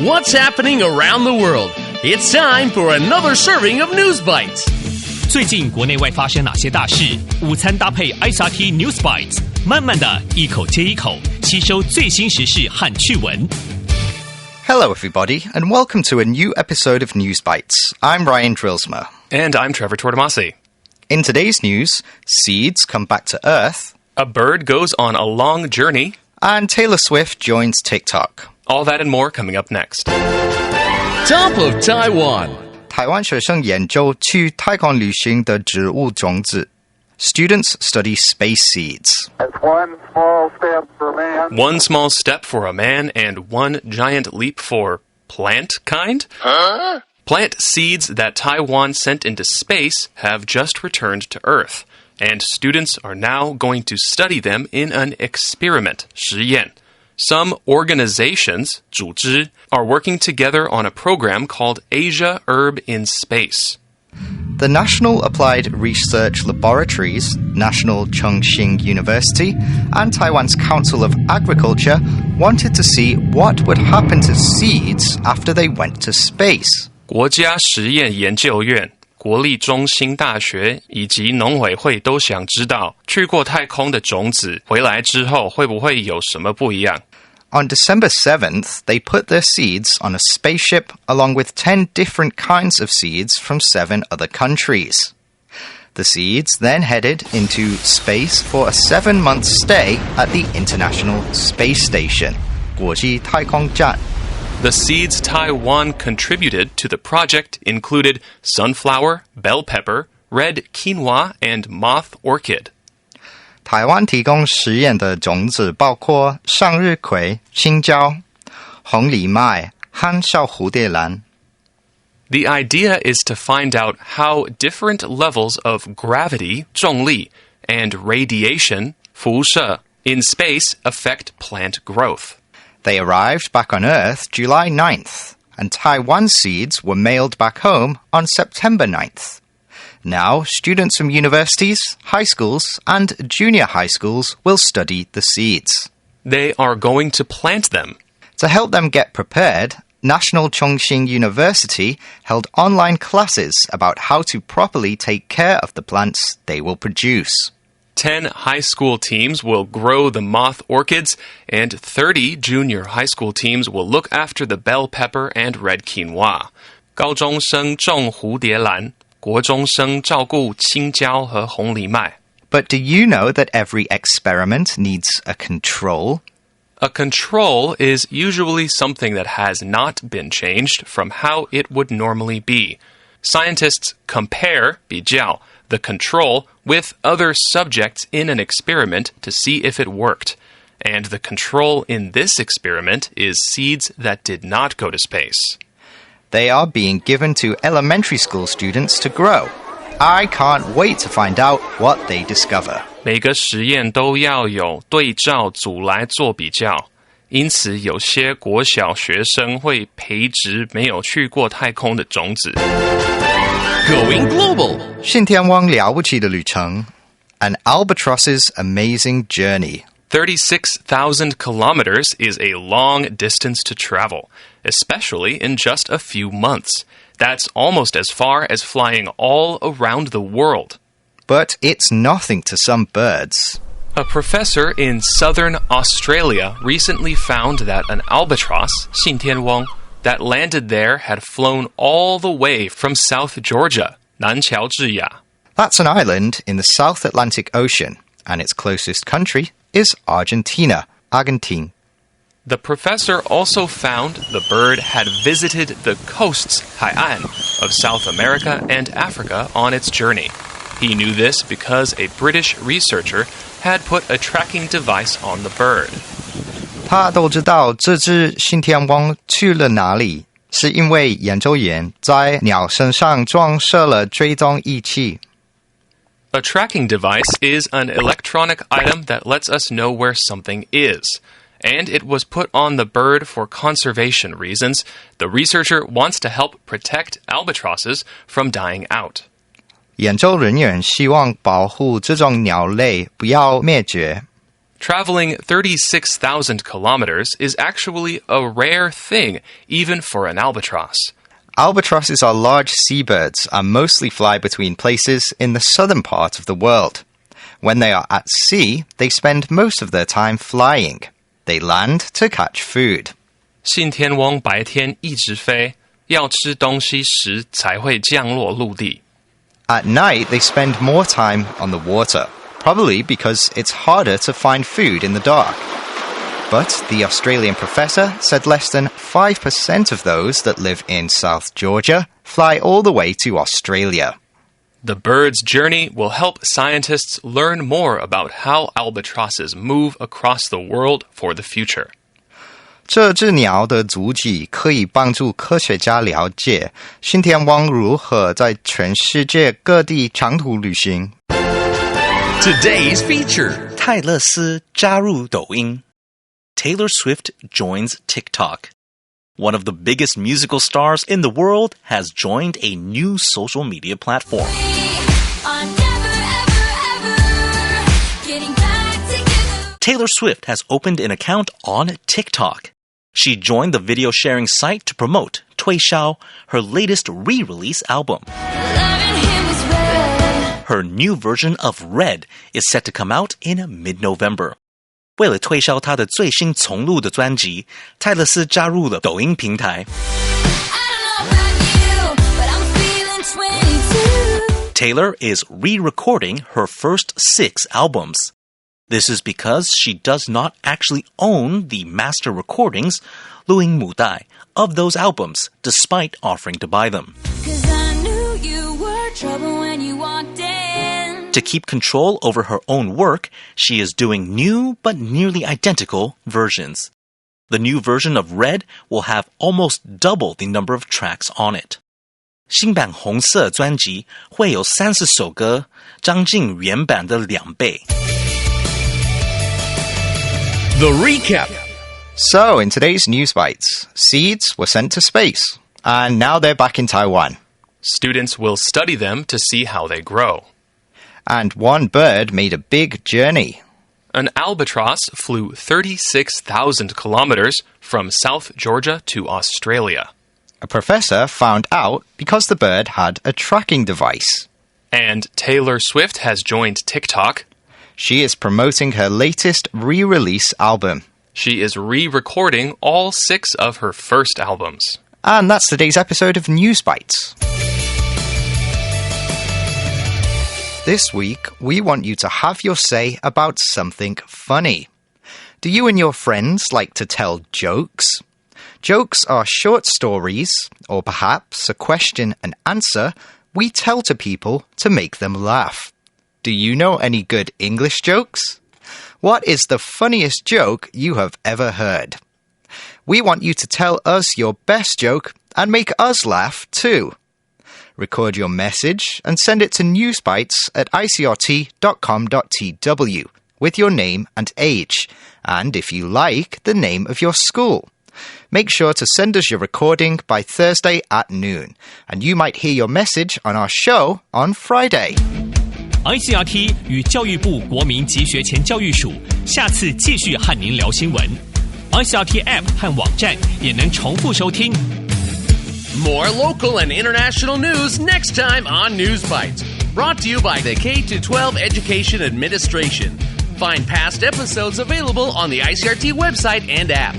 What's happening around the world? It's time for another serving of News Bites. 最近国内外发生哪些大事？午餐搭配 ICT News Bites， 慢慢的一口接一口吸收最新时事和趣闻。Hello everybody, and welcome to a new episode of News Bites. I'm Ryan Drillsma. And I'm Trevor Tortomasi. In today's news, seeds come back to Earth. A bird goes on a long journey. And Taylor Swift joins TikTok. All that and more coming up next. Top of Taiwan. 台湾学生研究去太空旅行的植物种子。Students study space seeds. It's one small step for man. One small step for a man and one giant leap for plant kind? Huh? Plant seeds that Taiwan sent into space have just returned to Earth, and students are now going to study them in an experiment, 实验. Some organizations, 组织, are working together on a program called Asia Herb in Space. The National Applied Research Laboratories, National Chongqing University, and Taiwan's Council of Agriculture wanted to see what would happen to seeds after they went to space. 国家实验研究院、国立中兴大学以及农委会都想知道，去过太空的种子回来之后会不会有什么不一样。On December 7th, they put their seeds on a spaceship along with 10 different kinds of seeds from 7 other countries. The seeds then headed into space for a 7-month stay at the International Space Station, 国际太空站. The seeds Taiwan contributed to the project included sunflower, bell pepper, red quinoa, and moth orchid. 台湾提供实验的种子包括向日葵、青椒、红藜麦和小蝴蝶兰。The idea is to find out how different levels of gravity, 重力, and radiation, 辐射, in space affect plant growth. They arrived back on Earth July 9th, and Taiwan seeds were mailed back home on September 9th. Now, students from universities, high schools, and junior high schools will study the seeds. They are going to plant them. To help them get prepared, National Chongqing University held online classes about how to properly take care of the plants they will produce. 10 high school teams will grow the moth orchids, and 30 junior high school teams will look after the bell pepper and red quinoa. 高中生种蝴蝶兰，国中生照顾青椒和红藜麦。 But do you know that every experiment needs a control? A control is usually something that has not been changed from how it would normally be. Scientists compare, 比较, the control with other subjects in an experiment to see if it worked. And the control in this experiment is seeds that did not go to space. They are being given to elementary school students to grow. I can't wait to find out what they discover. 每个实验都要有对照组来做比较，因此有些国小学生会培植没有去过太空的种子。Going global. 信天翁了不起的旅程 An albatross's amazing journey. 36,000 kilometers is a long distance to travel, especially in just a few months. That's almost as far as flying all around the world. But it's nothing to some birds. A professor in southern Australia recently found that an albatross, 信天翁, that landed there had flown all the way from South Georgia, 南乔治亚. That's an island in the South Atlantic Ocean, and its closest country is Argentina, Argentine. The professor also found the bird had visited the coasts, 海岸, of South America and Africa on its journey. He knew this because a British researcher had put a tracking device on the bird. 他都知道这只信天翁去了哪里，是因为研究员在鸟身上装设了追踪仪器。 A tracking device is an electronic item that lets us know where something is. And it was put on the bird for conservation reasons. The researcher wants to help protect albatrosses from dying out. 研究人员希望保护这种鸟类不要灭绝。Traveling 36,000 kilometers is actually a rare thing, even for an albatross. Albatrosses are large seabirds and mostly fly between places in the southern part of the world. When they are at sea, they spend most of their time flying. They land to catch food. 信天翁白天一直飞，要吃东西时才会降落陆地。 At night, they spend more time on the water, probably because it's harder to find food in the dark. But the Australian professor said less than 5% of those that live in South Georgia fly all the way to Australia. The bird's journey will help scientists learn more about how albatrosses move across the world for the future. 这只鸟的足迹可以帮助科学家了解信天翁如何在全世界各地长途旅行。 Today's feature. 泰勒斯加入抖音。Taylor Swift joins TikTok. One of the biggest musical stars in the world has joined a new social media platform. Taylor Swift has opened an account on TikTok. She joined the video sharing site to promote 推销, her latest re-release album. Her new version of Red is set to come out in mid-November. 为了推销她的最新重录的专辑，泰勒斯加入了抖音平台。Taylor is re-recording her first 6 albums. This is because she does not actually own the master recordings, 录音母带, of those albums, despite offering to buy them. To keep control over her own work, she is doing new but nearly identical versions. The new version of Red will have almost double the number of tracks on it. 新版红色专辑会有30首歌，将近原版的2倍。The recap. So, in today's News Bites, seeds were sent to space, and now they're back in Taiwan. Students will study them to see how they grow. And one bird made a big journey. An albatross flew 36,000 kilometers from South Georgia to Australia. A professor found out because the bird had a tracking device. And Taylor Swift has joined TikTok. She is promoting her latest re-release album. She is re-recording all 6 of her first albums. And that's today's episode of News Bites. This week, we want you to have your say about something funny. Do you and your friends like to tell jokes? Jokes are short stories, or perhaps a question and answer, we tell to people to make them laugh. Do you know any good English jokes? What is the funniest joke you have ever heard? We want you to tell us your best joke and make us laugh too. Record your message and send it to newsbites@icrt.com.tw with your name and age, and if you like, the name of your school. Make sure to send us your recording by Thursday at noon, and you might hear your message on our show on Friday. ICRT 与教育部国民及学前教育署下次继续和您聊新闻。ICRT App 和网站也能重复收听。More local and international news next time on News Bites. Brought to you by the K-12 Education Administration. Find past episodes available on the ICRT website and app.